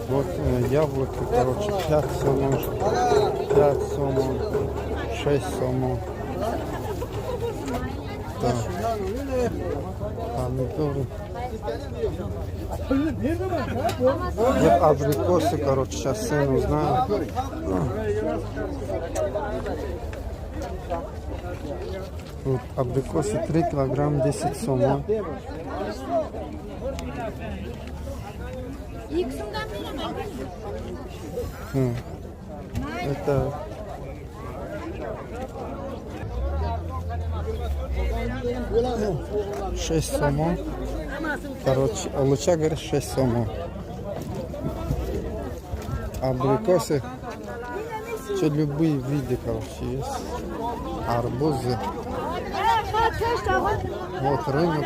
Вот яблоки, короче, 5 сомов, 5 сомов, 6 сомов. Так. Помидоры. Вот абрикосы, короче, сейчас цену узнаю. Вот абрикосы 3 килограмма 10 сомов. Это 6 сомов. Короче, луча говорит 6 сомов. Абрикосы. Что любые виды, короче, есть. Арбузы. Вот рынок.